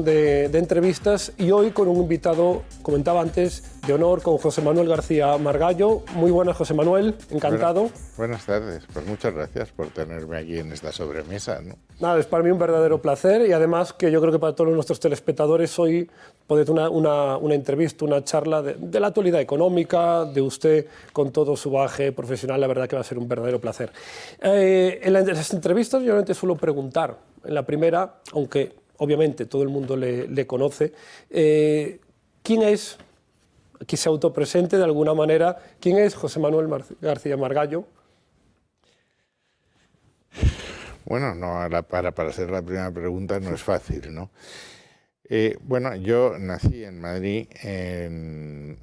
de entrevistas y hoy con un invitado, comentaba antes, de honor, con José Manuel García Margallo. Muy buenas, José Manuel, encantado. Buenas tardes, pues muchas gracias por tenerme aquí en esta sobremesa, ¿no? Nada, es para mí un verdadero placer y además que yo creo que para todos nuestros telespectadores hoy podéis una entrevista, una charla de la actualidad económica, de usted con todo su bagaje profesional, la verdad que va a ser un verdadero placer. En las entrevistas yo realmente suelo preguntar, en la primera, aunque obviamente todo el mundo le conoce, ¿quién es, aquí se autopresente de alguna manera, quién es José Manuel García Margallo? Bueno, no, para ser la primera pregunta no es fácil, ¿no? Bueno, yo nací en Madrid el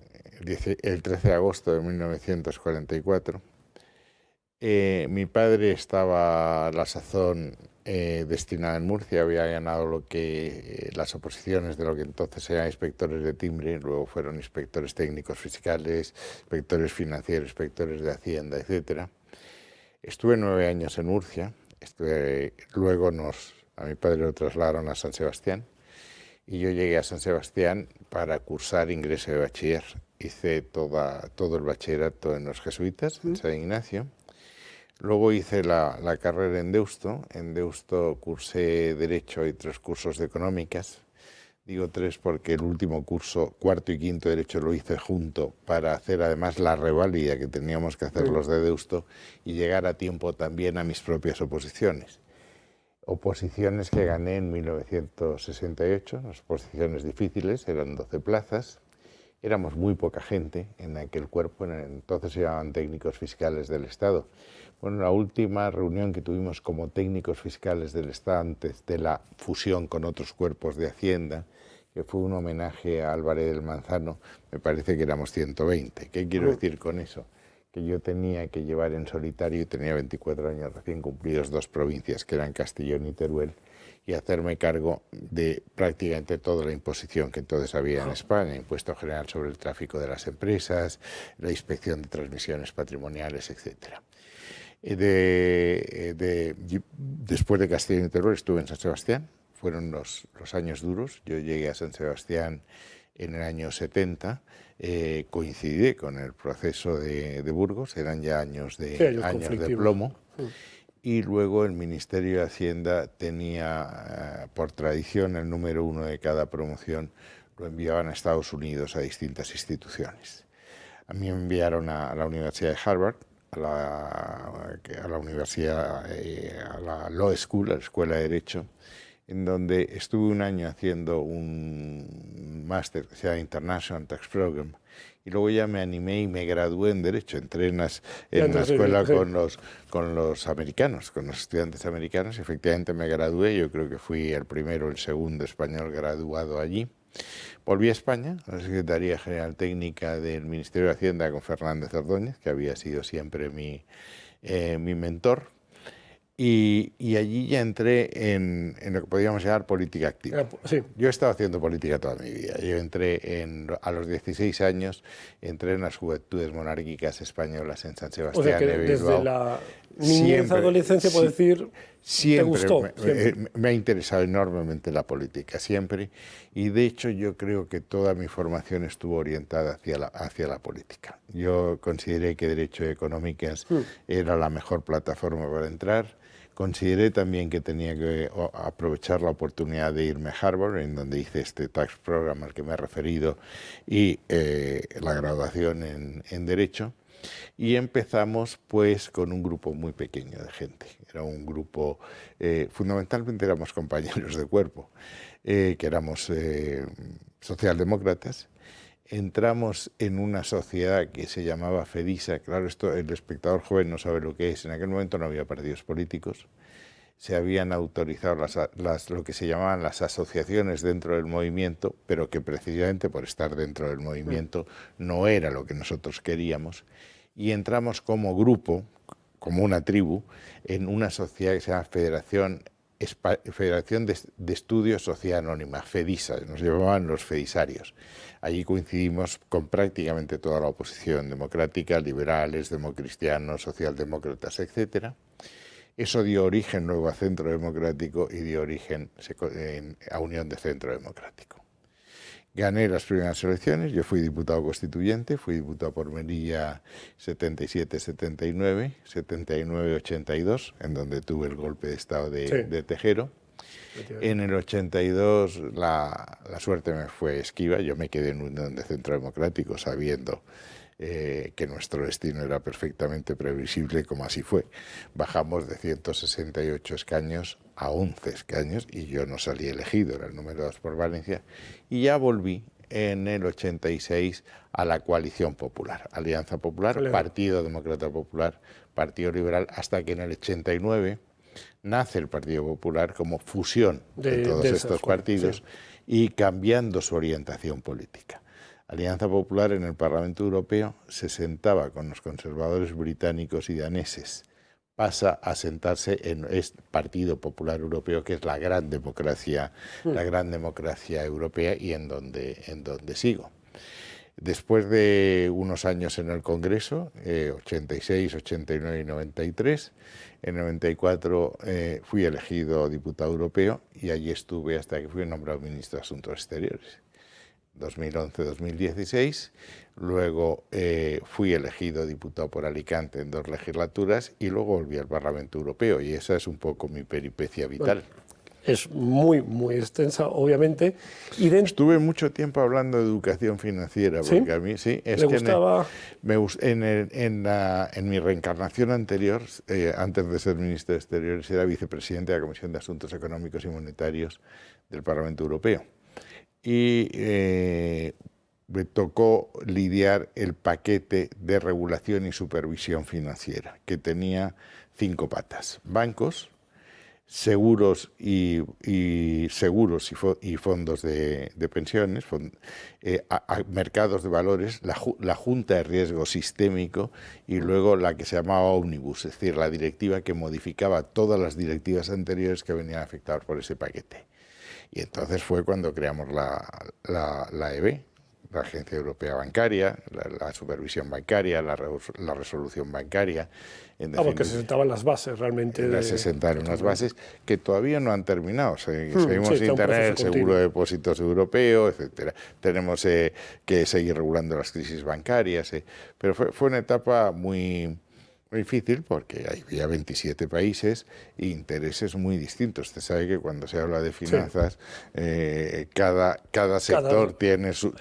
13 de agosto de 1944. Mi padre estaba a la sazón destinado en Murcia, había ganado las oposiciones de lo que entonces eran inspectores de timbre, luego fueron inspectores técnicos fiscales, inspectores financieros, inspectores de Hacienda, etc. Estuve 9 años en Murcia, luego a mi padre lo trasladaron a San Sebastián y yo llegué a San Sebastián para cursar ingreso de bachiller. Hice todo el bachillerato en los jesuitas, en San Ignacio. Luego hice la carrera en Deusto. En Deusto cursé Derecho y 3 cursos de Económicas. Digo 3 porque el último curso, cuarto y quinto Derecho, lo hice junto para hacer además la reválida que teníamos que hacer los de Deusto y llegar a tiempo también a mis propias oposiciones. Oposiciones que gané en 1968, las oposiciones difíciles, eran 12 plazas. Éramos muy poca gente en aquel cuerpo, entonces se llamaban técnicos fiscales del Estado. Bueno, la última reunión que tuvimos como técnicos fiscales del Estado antes de la fusión con otros cuerpos de Hacienda, que fue un homenaje a Álvarez del Manzano, me parece que éramos 120. ¿Qué quiero decir con eso? Que yo tenía que llevar en solitario, y tenía 24 años recién cumplidos, 2 provincias, que eran Castellón y Teruel, y hacerme cargo de prácticamente toda la imposición que entonces había en España, impuesto general sobre el tráfico de las empresas, la inspección de transmisiones patrimoniales, etc. Después de Castellón y Teruel estuve en San Sebastián, fueron los años duros. Yo llegué a San Sebastián en el año 70, coincidí con el proceso de Burgos, eran ya años de plomo. Y luego el Ministerio de Hacienda tenía, por tradición, el número 1 de cada promoción, lo enviaban a Estados Unidos a distintas instituciones. A mí me enviaron a la Universidad de Harvard, a la universidad, a la Law School, a la Escuela de Derecho, en donde estuve un año haciendo un máster que se llama International Tax Program, y luego ya me animé y me gradué en Derecho. Entré en la escuela con los americanos, con los estudiantes americanos. Efectivamente me gradué, yo creo que fui el primero o el segundo español graduado allí. Volví a España, a la Secretaría General Técnica del Ministerio de Hacienda con Fernández Ordóñez, que había sido siempre mi mentor. Y allí ya entré en lo que podríamos llamar política activa. Sí. Yo he estado haciendo política toda mi vida. Yo entré a los 16 años, entré en las Juventudes Monárquicas Españolas en San Sebastián. O sea que de Bilbao. desde la niñez, adolescencia, puedo decir, siempre ¿te gustó? Me ha interesado enormemente la política, siempre. Y de hecho yo creo que toda mi formación estuvo orientada hacia la política. Yo consideré que Derecho y Económicas era la mejor plataforma para entrar. Consideré también que tenía que aprovechar la oportunidad de irme a Harvard, en donde hice este tax program al que me he referido, y la graduación en Derecho. Y empezamos pues con un grupo muy pequeño de gente. Era un grupo, fundamentalmente éramos compañeros de cuerpo, que éramos socialdemócratas. Entramos en una sociedad que se llamaba FEDISA. Claro, esto el espectador joven no sabe lo que es. En aquel momento no había partidos políticos. Se habían autorizado lo que se llamaban las asociaciones dentro del movimiento, pero que precisamente por estar dentro del movimiento no era lo que nosotros queríamos. Y entramos como grupo, como una tribu, en una sociedad que se llama Federación de Estudios Sociedad Anónima, FEDISA, nos llamaban los fedisarios. Allí coincidimos con prácticamente toda la oposición democrática, liberales, democristianos, socialdemócratas, etc. Eso dio origen luego a Centro Democrático y dio origen a Unión de Centro Democrático. Gané las primeras elecciones, yo fui diputado constituyente, fui diputado por Melilla 77-79, 79-82, en donde tuve el golpe de Estado de Tejero. En el 82 la suerte me fue esquiva, yo me quedé en Unión de Centro Democrático sabiendo que nuestro destino era perfectamente previsible, como así fue. Bajamos de 168 escaños a 11 escaños y yo no salí elegido, era el número 2 por Valencia, y ya volví en el 86 a la Coalición Popular, Alianza Popular, Partido Demócrata Popular, Partido Liberal, hasta que en el 89 nace el Partido Popular como fusión de todos estos partidos y cambiando su orientación política. Alianza Popular en el Parlamento Europeo se sentaba con los conservadores británicos y daneses. Pasa a sentarse en el Partido Popular Europeo, que es la gran democracia europea y en donde sigo. Después de unos años en el Congreso, 86, 89 y 93, en 94 fui elegido diputado europeo y allí estuve hasta que fui nombrado ministro de Asuntos Exteriores. 2011-2016, luego fui elegido diputado por Alicante en 2 legislaturas y luego volví al Parlamento Europeo y esa es un poco mi peripecia vital. Bueno, es muy, muy extensa, obviamente. Estuve mucho tiempo hablando de educación financiera, porque a mí sí, es ¿Le que gustaba? en mi reencarnación anterior, antes de ser ministro de Exteriores, era vicepresidente de la Comisión de Asuntos Económicos y Monetarios del Parlamento Europeo. Y me tocó lidiar el paquete de regulación y supervisión financiera, que tenía 5 patas: bancos, seguros y fondos de pensiones, mercados de valores, la Junta de Riesgo Sistémico y luego la que se llamaba Omnibus, es decir, la directiva que modificaba todas las directivas anteriores que venían afectadas por ese paquete. Y entonces fue cuando creamos la EB, la Agencia Europea Bancaria, la supervisión bancaria, la resolución bancaria. Porque se sentaban las bases realmente. Se sentaron las bases que todavía no han terminado. Seguimos sin tener el seguro de depósitos europeo, etcétera. Tenemos que seguir regulando las crisis bancarias. Pero fue una etapa muy difícil porque había 27 países e intereses muy distintos. Usted sabe que cuando se habla de finanzas, cada sector tiene su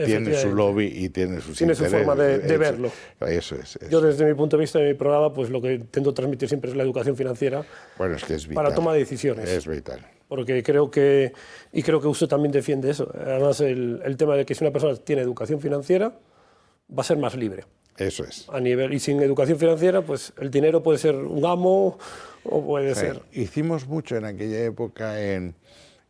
lobby y tiene sus intereses. Tiene su forma de verlo. Eso es. Yo desde mi punto de vista de mi programa, pues lo que intento transmitir siempre es la educación financiera. Bueno, es que es vital. Para toma de decisiones. Es vital. Porque creo que usted también defiende eso. Además, el tema de que si una persona tiene educación financiera, va a ser más libre. Eso es. Y sin educación financiera, pues el dinero puede ser un amo o puede ser... Hicimos mucho en aquella época en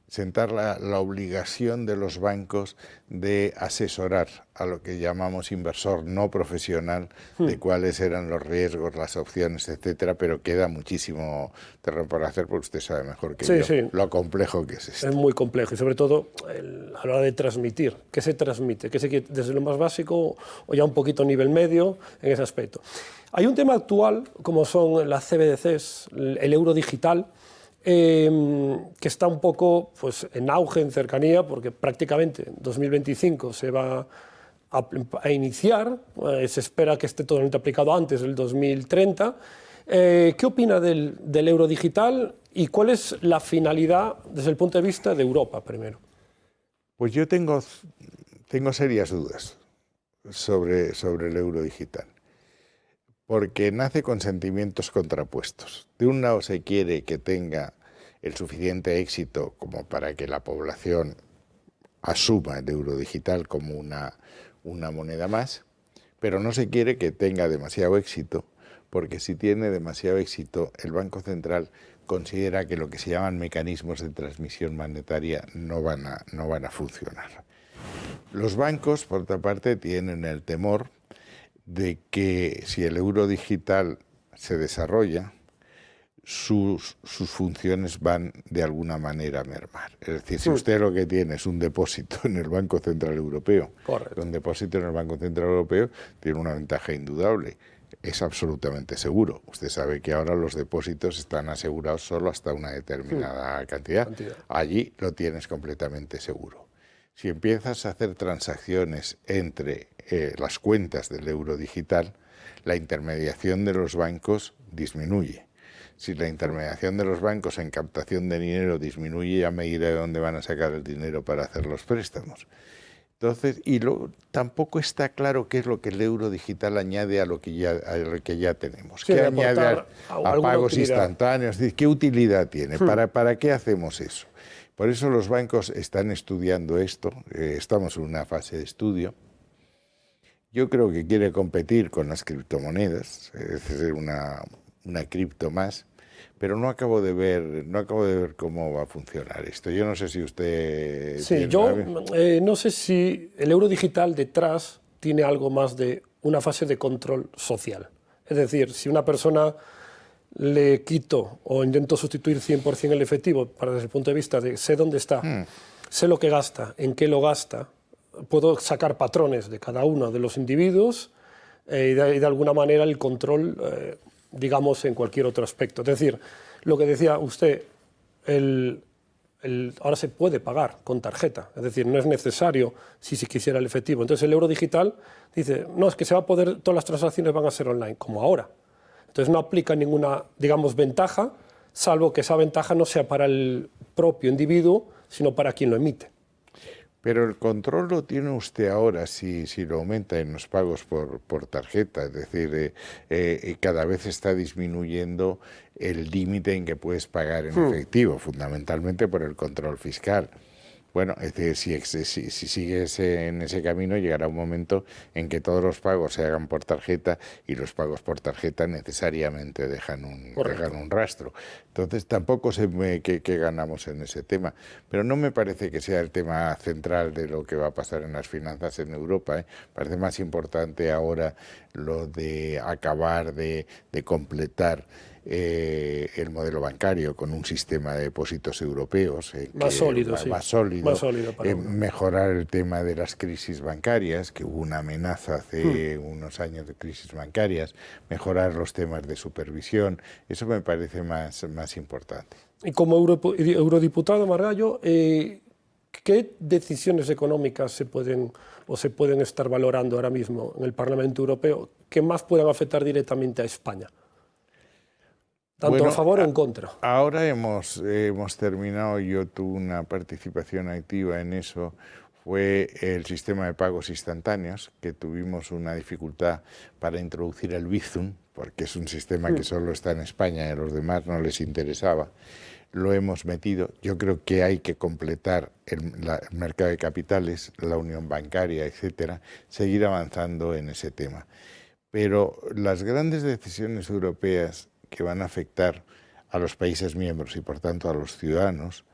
sentar la obligación de los bancos de asesorar a lo que llamamos inversor no profesional de cuáles eran los riesgos, las opciones, etcétera, pero queda muchísimo terreno por hacer porque usted sabe mejor que yo lo complejo que es esto. Es muy complejo y sobre todo a la hora de transmitir. ¿Qué se transmite? ¿Qué se quiere desde lo más básico o ya un poquito a nivel medio en ese aspecto? Hay un tema actual como son las CBDCs, el euro digital, que está un poco pues, en auge, en cercanía, porque prácticamente en 2025 se va a iniciar, se espera que esté totalmente aplicado antes del 2030. ¿Qué opina del euro digital y cuál es la finalidad desde el punto de vista de Europa primero? Pues yo tengo serias dudas sobre el euro digital, porque nace con sentimientos contrapuestos. De un lado se quiere que tenga el suficiente éxito como para que la población asuma el euro digital como una moneda más, pero no se quiere que tenga demasiado éxito, porque si tiene demasiado éxito, el Banco Central considera que lo que se llaman mecanismos de transmisión monetaria no van a funcionar. Los bancos, por otra parte, tienen el temor de que si el euro digital se desarrolla, sus funciones van de alguna manera a mermar. Es decir, si usted lo que tiene es un depósito en el Banco Central Europeo, un depósito en el Banco Central Europeo tiene una ventaja indudable. es absolutamente seguro. Usted sabe que ahora los depósitos están asegurados solo hasta una determinada cantidad. Allí lo tienes completamente seguro. Si empiezas a hacer transacciones entre las cuentas del euro digital, la intermediación de los bancos disminuye. Si la intermediación de los bancos en captación de dinero disminuye, ya me diré de dónde van a sacar el dinero para hacer los préstamos. Entonces, tampoco está claro qué es lo que el euro digital añade a lo que ya tenemos. Sí, ¿Qué añade a pagos utilidad instantáneos? ¿Qué utilidad tiene? ¿Para qué hacemos eso? Por eso los bancos están estudiando esto. Estamos en una fase de estudio. Yo creo que quiere competir con las criptomonedas, es decir, una cripto más, pero no acabo de ver cómo va a funcionar esto. Yo no sé si usted... Sí, yo no sé si el euro digital detrás tiene algo más de una fase de control social. Es decir, si una persona le quito o intento sustituir 100% el efectivo, desde el punto de vista de sé dónde está, sé lo que gasta, en qué lo gasta, puedo sacar patrones de cada uno de los individuos y de alguna manera el control, digamos, en cualquier otro aspecto. Es decir, lo que decía usted, ahora se puede pagar con tarjeta, es decir, no es necesario si se quisiera el efectivo. Entonces el euro digital dice, no, es que se va a poder, todas las transacciones van a ser online, como ahora. Entonces no aplica ninguna, digamos, ventaja, salvo que esa ventaja no sea para el propio individuo, sino para quien lo emite. Pero el control lo tiene usted ahora si lo aumenta en los pagos por tarjeta, es decir, cada vez está disminuyendo el límite en que puedes pagar en efectivo, fundamentalmente por el control fiscal. Bueno, es decir, si sigues en ese camino, llegará un momento en que todos los pagos se hagan por tarjeta y los pagos por tarjeta necesariamente dejan un rastro. Entonces, tampoco sé qué ganamos en ese tema. Pero no me parece que sea el tema central de lo que va a pasar en las finanzas en Europa. Parece más importante ahora lo de acabar de completar el modelo bancario con un sistema de depósitos europeos más sólido, mejorar el tema de las crisis bancarias, que hubo una amenaza hace unos años de crisis bancarias, mejorar los temas de supervisión, eso me parece más importante. Y como eurodiputado, Margallo, ¿qué decisiones económicas se pueden estar valorando ahora mismo en el Parlamento Europeo que más puedan afectar directamente a España? Tanto a favor o en contra. Ahora hemos terminado, yo tuve una participación activa en eso, fue el sistema de pagos instantáneos, que tuvimos una dificultad para introducir el Bizum, porque es un sistema que solo está en España y a los demás no les interesaba. Lo hemos metido. Yo creo que hay que completar el mercado de capitales, la unión bancaria, etcétera, seguir avanzando en ese tema. Pero las grandes decisiones europeas que van a afectar a los países miembros y por tanto a los ciudadanos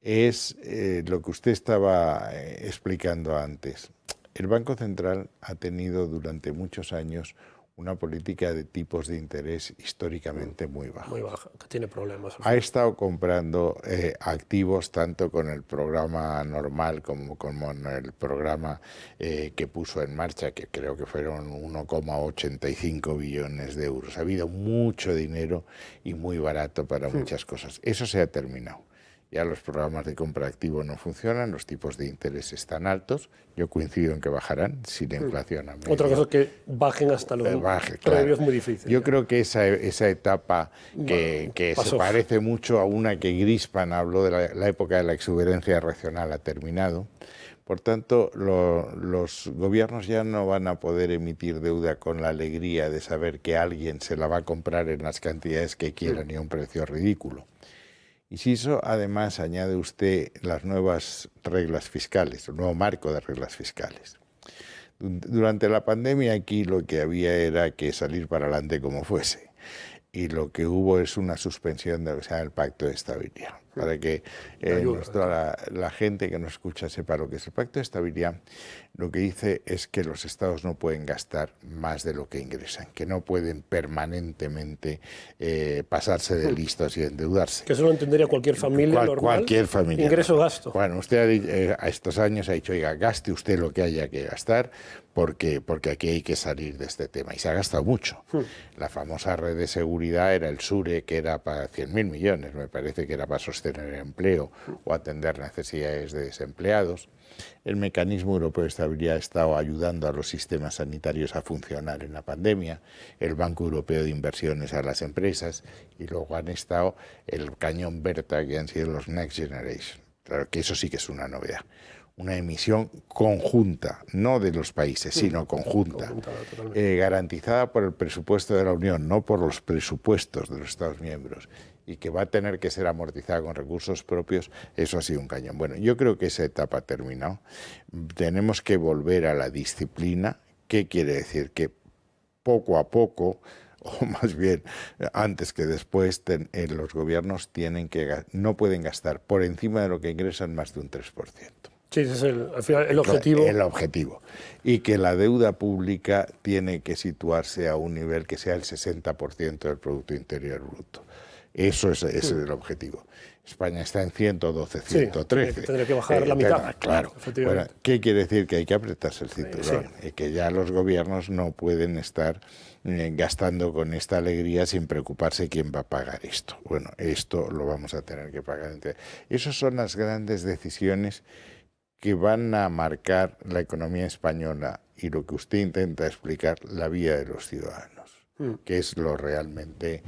es lo que usted estaba explicando antes. El Banco Central ha tenido durante muchos años una política de tipos de interés históricamente muy baja. Muy baja, que tiene problemas. Ha estado comprando activos tanto con el programa normal como con el programa que puso en marcha, que creo que fueron 1,85 billones de euros. Ha habido mucho dinero y muy barato para muchas cosas. Eso se ha terminado. Ya los programas de compra activo no funcionan, los tipos de interés están altos. Yo coincido en que bajarán si la inflación aumenta. Otra cosa es que bajen hasta los previos, muy difícil. Yo creo que esa etapa que se parece mucho a una que Greenspan habló de la época de la exuberancia racional ha terminado. Por tanto, los gobiernos ya no van a poder emitir deuda con la alegría de saber que alguien se la va a comprar en las cantidades que quieran y a un precio ridículo. Y si eso además añade usted las nuevas reglas fiscales, el nuevo marco de reglas fiscales. Durante la pandemia aquí lo que había era que salir para adelante como fuese. Y lo que hubo es una suspensión del Pacto de Estabilidad. para que la gente que nos escucha sepa lo que es el Pacto de Estabilidad. Lo que dice es que los estados no pueden gastar más de lo que ingresan, que no pueden permanentemente pasarse de listos y endeudarse. Que eso lo entendería cualquier familia normal. Cualquier familia. Ingreso-gasto. Bueno, usted a estos años ha dicho, oiga, gaste usted lo que haya que gastar, porque aquí hay que salir de este tema. Y se ha gastado mucho. La famosa red de seguridad era el SURE, que era para 100.000 millones, me parece que era para sostener el empleo o atender necesidades de desempleados. El Mecanismo Europeo de Estabilidad ha estado ayudando a los sistemas sanitarios a funcionar en la pandemia, el Banco Europeo de Inversiones a las empresas, y luego han estado el cañón Berta, que han sido los Next Generation. Claro que eso sí que es una novedad. Una emisión conjunta, no de los países, sino conjunta, garantizada por el presupuesto de la Unión, no por los presupuestos de los Estados miembros, y que va a tener que ser amortizada con recursos propios. Eso ha sido un cañón. Bueno, yo creo que esa etapa ha terminado. Tenemos que volver a la disciplina. ¿Qué quiere decir? Que poco a poco, o más bien antes que después, los gobiernos no pueden gastar por encima de lo que ingresan más de un 3%. Sí, ese es al final el objetivo. El objetivo. Y que la deuda pública tiene que situarse a un nivel que sea el 60% del Producto Interior Bruto. Ese es el objetivo. España está en 112, 113. Sí, tendría que bajar la mitad. Claro. Bueno, ¿qué quiere decir? Que hay que apretarse el cinturón. Y que ya los gobiernos no pueden estar gastando con esta alegría sin preocuparse quién va a pagar esto. Bueno, esto lo vamos a tener que pagar. Esas son las grandes decisiones que van a marcar la economía española y lo que usted intenta explicar, la vida de los ciudadanos, que es lo realmente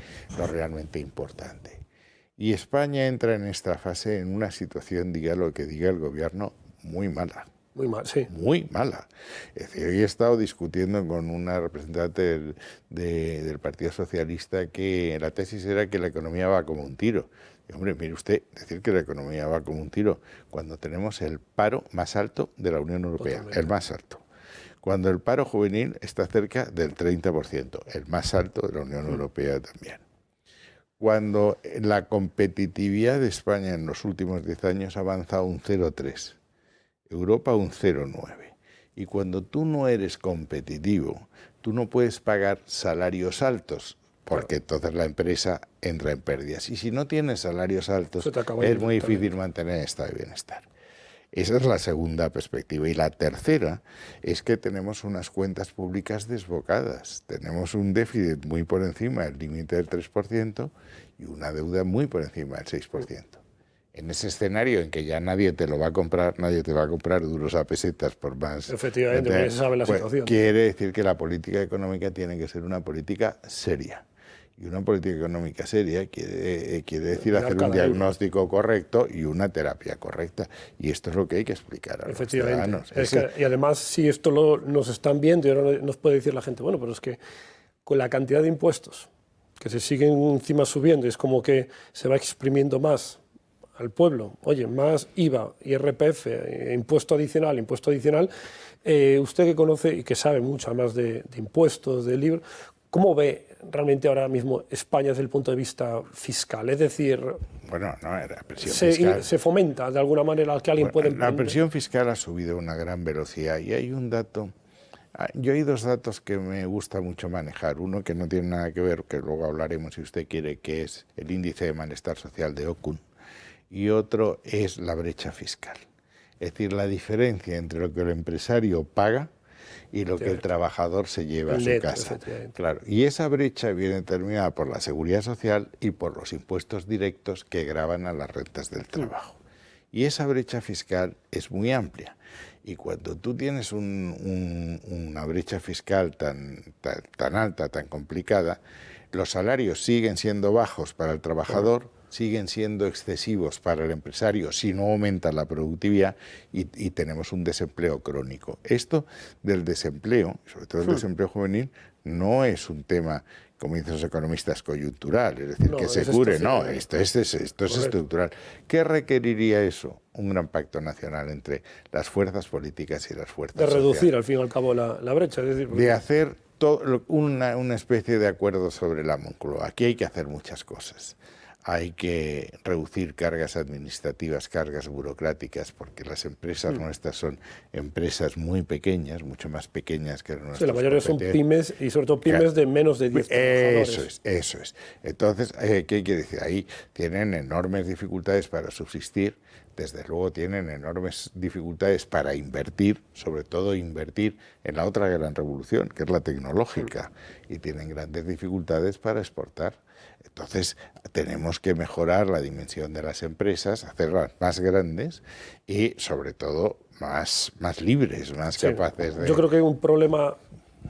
importante. Y España entra en esta fase en una situación, diga lo que diga el gobierno, muy mala. Muy mal, sí. Muy mala. Es decir, hoy he estado discutiendo con una representante del Partido Socialista que la tesis era que la economía va como un tiro. Y, hombre, mire usted, decir que la economía va como un tiro cuando tenemos el paro más alto de la Unión Europea, totalmente. El más alto. Cuando el paro juvenil está cerca del 30%, el más alto de la Unión Europea también. Cuando la competitividad de España en los últimos 10 años ha avanzado un 0,3%. Europa un 0,9. Y cuando tú no eres competitivo, tú no puedes pagar salarios altos, porque entonces la empresa entra en pérdidas. Y si no tienes salarios altos, es muy difícil mantener el estado de bienestar. Esa es la segunda perspectiva. Y la tercera es que tenemos unas cuentas públicas desbocadas. Tenemos un déficit muy por encima del límite del 3% y una deuda muy por encima del 6%. En ese escenario en que ya nadie te lo va a comprar, nadie te va a comprar duros a pesetas por más. Efectivamente, porque se sabe la situación. Quiere decir que la política económica tiene que ser una política seria. Y una política económica seria quiere decir hacer un diagnóstico correcto y una terapia correcta. Y esto es lo que hay que explicar a los ciudadanos. Y además, si esto nos están viendo y ahora nos puede decir la gente, bueno, pero es que con la cantidad de impuestos que se siguen encima subiendo, es como que se va exprimiendo más al pueblo, oye, más IVA, IRPF, impuesto adicional, usted que conoce y que sabe mucho además de impuestos, de libros, ¿cómo ve realmente ahora mismo España desde el punto de vista fiscal? Es decir, bueno, no, la presión fiscal se fomenta de alguna manera que alguien pueda emprender. La presión fiscal ha subido a una gran velocidad y hay un dato. Yo hay dos datos que me gusta mucho manejar. Uno que no tiene nada que ver, que luego hablaremos si usted quiere, que es el índice de malestar social de Ocun. Y otro es la brecha fiscal. Es decir, la diferencia entre lo que el empresario paga y lo que el trabajador se lleva a su casa. Claro, y esa brecha viene determinada por la seguridad social y por los impuestos directos que gravan a las rentas del trabajo. Y esa brecha fiscal es muy amplia. Y cuando tú tienes una brecha fiscal tan alta, tan complicada, los salarios siguen siendo bajos para el trabajador, siguen siendo excesivos para el empresario si no aumenta la productividad y tenemos un desempleo crónico. Esto del desempleo, sobre todo el desempleo juvenil, no es un tema, como dicen los economistas, coyuntural, es decir, que se cure, no, esto es estructural. ¿Qué requeriría eso? Un gran pacto nacional entre las fuerzas políticas y las fuerzas sociales. De reducir, al fin y al cabo, la brecha. Es decir, de hacer una especie de acuerdo sobre la Moncloa. Aquí hay que hacer muchas cosas. hay que reducir cargas administrativas, cargas burocráticas, porque las empresas nuestras son empresas muy pequeñas, mucho más pequeñas que nuestras. Sí, la mayoría son pymes y sobre todo pymes de menos de 10 trabajadores. Eso es. Entonces, ¿qué quiere decir? Ahí tienen enormes dificultades para subsistir, desde luego tienen enormes dificultades para invertir, sobre todo invertir en la otra gran revolución, que es la tecnológica, y tienen grandes dificultades para exportar. Entonces, tenemos que mejorar la dimensión de las empresas, hacerlas más grandes y, sobre todo, más libres, más capaces de... Yo creo que hay un problema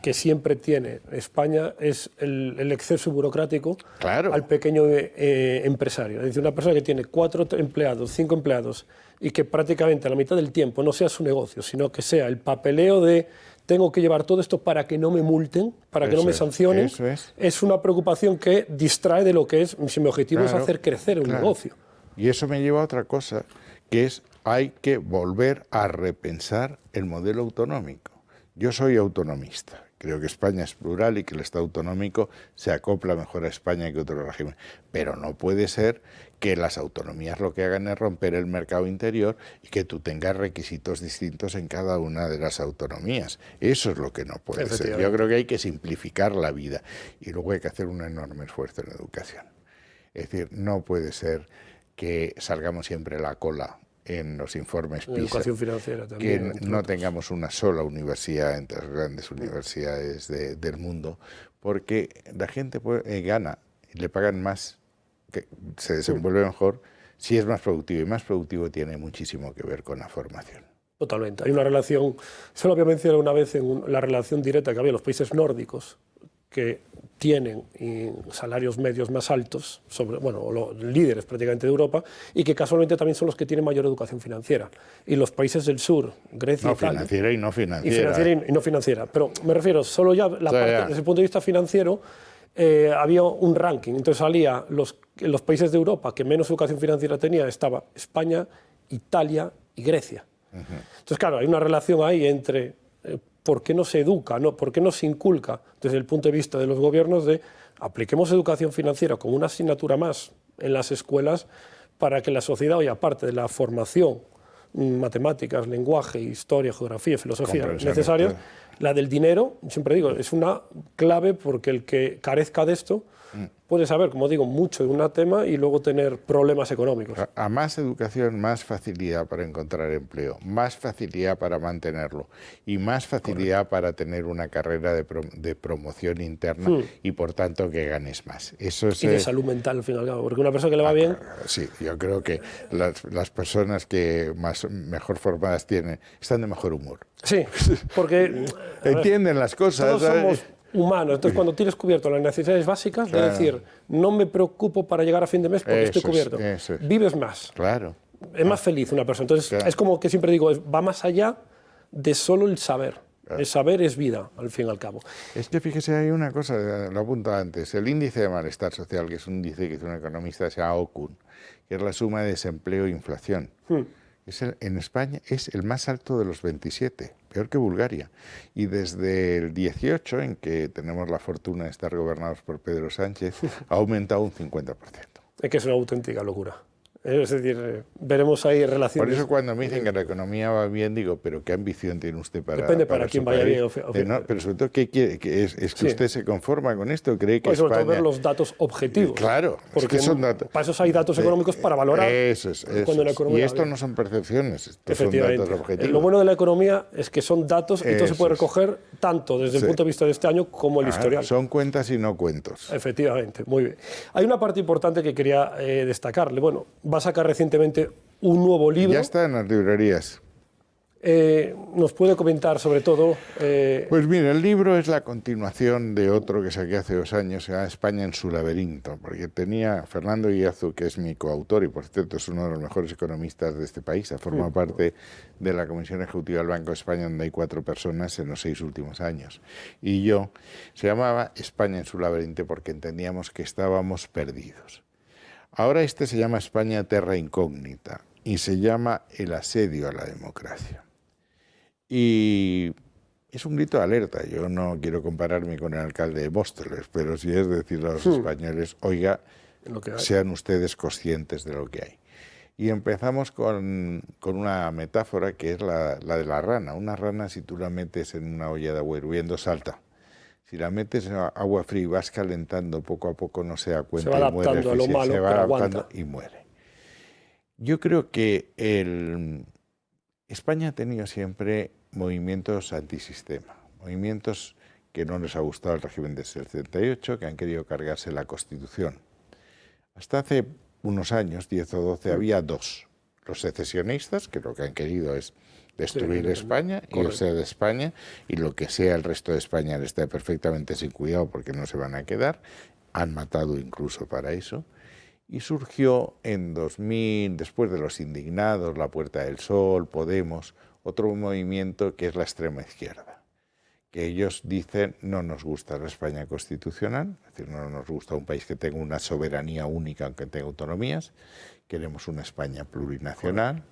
que siempre tiene España es el exceso burocrático al pequeño empresario. Es decir, una persona que tiene 4 empleados, 5 empleados y que prácticamente a la mitad del tiempo no sea su negocio, sino que sea el papeleo de tengo que llevar todo esto para que no me multen, para que no me sancionen, es una preocupación que distrae de lo que es, si mi objetivo es hacer crecer un negocio. Y eso me lleva a otra cosa, que es hay que volver a repensar el modelo autonómico. Yo soy autonomista. Creo que España es plural y que el Estado autonómico se acopla mejor a España que otros regímenes. Pero no puede ser que las autonomías lo que hagan es romper el mercado interior y que tú tengas requisitos distintos en cada una de las autonomías. Eso es lo que no puede ser. Yo creo que hay que simplificar la vida y luego hay que hacer un enorme esfuerzo en educación. Es decir, no puede ser que salgamos siempre a la cola en los informes PISA, educación financiera también, que no tengamos una sola universidad entre las grandes universidades del mundo, porque la gente gana y le pagan más, que se desenvuelve mejor si es más productivo, y más productivo tiene muchísimo que ver con la formación. Totalmente. Hay una relación, eso lo había mencionado una vez en la relación directa que había en los países nórdicos, que tienen salarios medios más altos, los líderes prácticamente de Europa, y que casualmente también son los que tienen mayor educación financiera. Y los países del sur, Grecia, no, financiera y no financiera. Y financiera y no financiera. Pero me refiero, solo ya la parte, desde el punto de vista financiero, había un ranking. Entonces salía los países de Europa que menos educación financiera tenía, estaba España, Italia y Grecia. Entonces, claro, hay una relación ahí entre... ¿Por qué no se educa? ¿No? ¿Por qué no se inculca desde el punto de vista de los gobiernos de apliquemos educación financiera como una asignatura más en las escuelas para que la sociedad, hoy aparte de la formación, matemáticas, lenguaje, historia, geografía, filosofía necesarias, la del dinero, siempre digo, es una clave porque el que carezca de esto puede saber, como digo, mucho de un tema y luego tener problemas económicos. A más educación, más facilidad para encontrar empleo, más facilidad para mantenerlo y más facilidad para tener una carrera de promoción interna y, por tanto, que ganes más. Eso es, y de salud mental, al fin y al cabo, porque una persona que le va bien... Sí, yo creo que las personas que mejor formadas tienen están de mejor humor. Sí, porque... Entienden las cosas. Todos somos humanos. Entonces, cuando tienes cubierto las necesidades básicas, de decir, no me preocupo para llegar a fin de mes porque estoy cubierto. Vives más. Claro. Es más feliz una persona. Entonces, es como que siempre digo, va más allá de solo el saber. El saber es vida, al fin y al cabo. Es que fíjese, hay una cosa, lo apunto antes, el índice de malestar social, que es un índice que hizo un economista, se llama Okun, que es la suma de desempleo e inflación. En España es el más alto de los 27, peor que Bulgaria. Y desde el 18, en que tenemos la fortuna de estar gobernados por Pedro Sánchez, ha aumentado un 50%. Es que es una auténtica locura. Es decir, veremos ahí relaciones... Por eso cuando me dicen que la economía va bien, digo, pero ¿qué ambición tiene usted para... Depende para quién vaya bien. No, pero sobre todo, ¿qué quiere? ¿Es que usted se conforma con esto? ¿Cree que sobre España... todo ver los datos objetivos. Claro, porque es que son datos... para eso hay datos económicos para valorar. Eso es. Y esto no son percepciones, estos son datos objetivos. Lo bueno de la economía es que son datos y todo se puede recoger tanto desde el punto de vista de este año como el historial. Son cuentas y no cuentos. Efectivamente, muy bien. Hay una parte importante que quería destacarle. Bueno, va a sacar recientemente un nuevo libro. Ya está en las librerías. ¿Nos puede comentar sobre todo? Pues mire, el libro es la continuación de otro que saqué hace 2 años, se llama España en su laberinto, porque tenía Fernando Illazu, que es mi coautor y por cierto es uno de los mejores economistas de este país, ha formado parte de la Comisión Ejecutiva del Banco de España, donde hay 4 personas en los 6 últimos años. Y yo, se llamaba España en su laberinto porque entendíamos que estábamos perdidos. Ahora este se llama España Terra Incógnita y se llama El asedio a la democracia. Y es un grito de alerta. Yo no quiero compararme con el alcalde de Móstoles, pero sí es decir a los españoles, oiga, en lo que hay. Sean ustedes conscientes de lo que hay. Y empezamos con una metáfora que es la de la rana. Una rana, si tú la metes en una olla de agua hirviendo, salta. Si la metes en agua fría y vas calentando poco a poco, no se da cuenta se va y muere. adaptando a lo malo, se va pero adaptando aguanta. y muere. Yo creo que España ha tenido siempre movimientos antisistema, movimientos que no les ha gustado el régimen del 78, que han querido cargarse la Constitución. Hasta hace unos años, 10 o 12, había dos. Los secesionistas, que lo que han querido es destruir España, irse de España, y lo que sea el resto de España le está perfectamente sin cuidado porque no se van a quedar. Han matado incluso para eso. Y surgió en 2000, después de los indignados, la Puerta del Sol, Podemos, otro movimiento que es la extrema izquierda, que ellos dicen no nos gusta la España constitucional, es decir, no nos gusta un país que tenga una soberanía única aunque tenga autonomías, queremos una España plurinacional,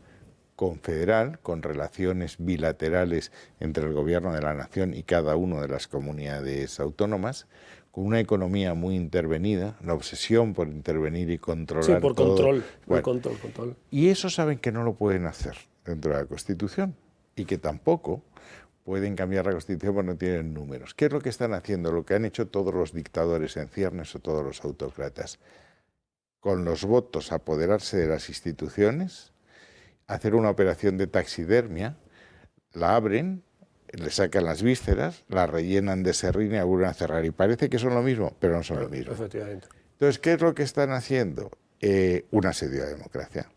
confederal, con relaciones bilaterales entre el gobierno de la nación y cada una de las comunidades autónomas, con una economía muy intervenida, la obsesión por intervenir y controlar todo. Sí, por control, bueno, control. Y eso saben que no lo pueden hacer dentro de la Constitución y que tampoco pueden cambiar la Constitución porque no tienen números. ¿Qué es lo que están haciendo? Lo que han hecho todos los dictadores en ciernes o todos los autócratas. Con los votos apoderarse de las instituciones, hacer una operación de taxidermia, la abren, le sacan las vísceras, la rellenan de serrín y vuelven a cerrar. Y parece que son lo mismo, pero no son lo mismo. Efectivamente. Entonces, ¿qué es lo que están haciendo? Un asedio a la democracia.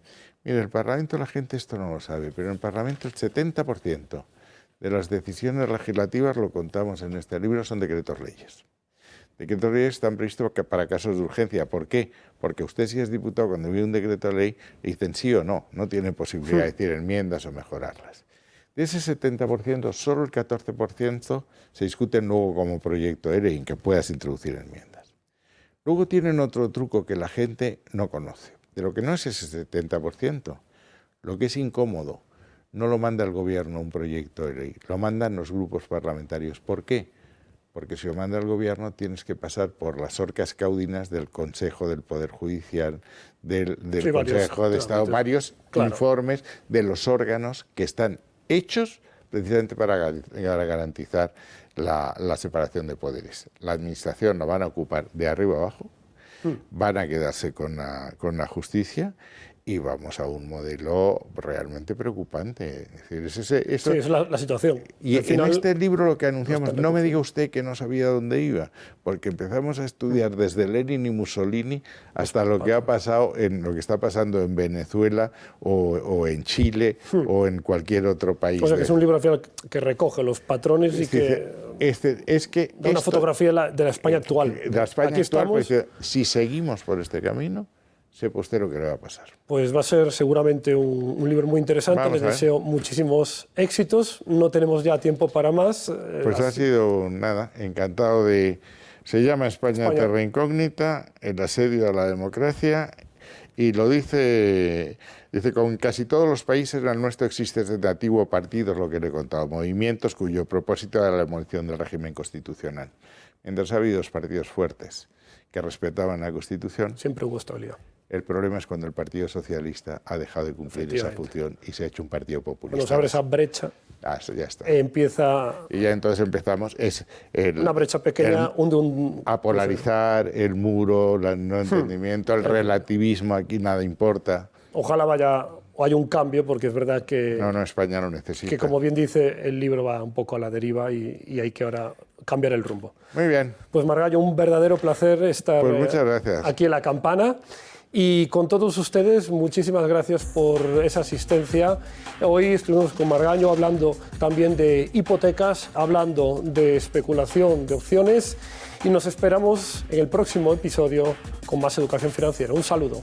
Mire, el Parlamento, la gente esto no lo sabe, pero en el Parlamento el 70% de las decisiones legislativas, lo contamos en este libro, son decretos leyes. Decretos leyes están previstos para casos de urgencia. ¿Por qué? Porque usted, si es diputado, cuando ve un decreto de ley, le dicen sí o no. No tiene posibilidad de decir enmiendas o mejorarlas. De ese 70%, solo el 14% se discuten luego como proyecto de ley en que puedas introducir enmiendas. Luego tienen otro truco que la gente no conoce. De lo que no es ese 70%, lo que es incómodo, no lo manda el gobierno un proyecto de ley, lo mandan los grupos parlamentarios. ¿Por qué? Porque si lo manda el gobierno tienes que pasar por las orcas caudinas del Consejo del Poder Judicial, del sí, Consejo de Estado, varios informes de los órganos que están hechos precisamente para garantizar la separación de poderes. La administración la van a ocupar de arriba abajo, van a quedarse con la justicia y vamos a un modelo realmente preocupante. Es decir, sí, es la situación. Y en este libro lo que anunciamos, no me diga usted que no sabía dónde iba, porque empezamos a estudiar desde Lenin y Mussolini hasta lo que ha pasado, lo que está pasando en Venezuela o en Chile o en cualquier otro país. O sea, que es un libro al final que recoge los patrones y que da una fotografía de la España actual. De la España actual, pues, si seguimos por este camino, sepa usted lo que le va a pasar. Pues va a ser seguramente un libro muy interesante. Les deseo muchísimos éxitos. No tenemos ya tiempo para más. Pues ha sido nada, encantado de... Se llama España Terra Incógnita, el asedio a la democracia, y lo dice con casi todos los países en el nuestro existe desde antiguo partidos, lo que le he contado, movimientos cuyo propósito era la demolición del régimen constitucional. Mientras ha habido partidos fuertes que respetaban la Constitución, siempre hubo estabilidad. El problema es cuando el Partido Socialista ha dejado de cumplir esa función y se ha hecho un partido populista. Cuando se abre esa brecha, eso ya está. Empieza... Y ya entonces empezamos... una brecha pequeña, a polarizar, el muro, el no entendimiento, el relativismo, aquí nada importa. Ojalá haya un cambio, porque es verdad que... No, España lo necesita. Que, como bien dice, el libro va un poco a la deriva y hay que ahora cambiar el rumbo. Muy bien. Pues Margallo, un verdadero placer estar muchas gracias. Aquí en La Campana. Y con todos ustedes, muchísimas gracias por esa asistencia. Hoy estuvimos con Margallo hablando también de hipotecas, hablando de especulación de opciones, y nos esperamos en el próximo episodio con más educación financiera. Un saludo.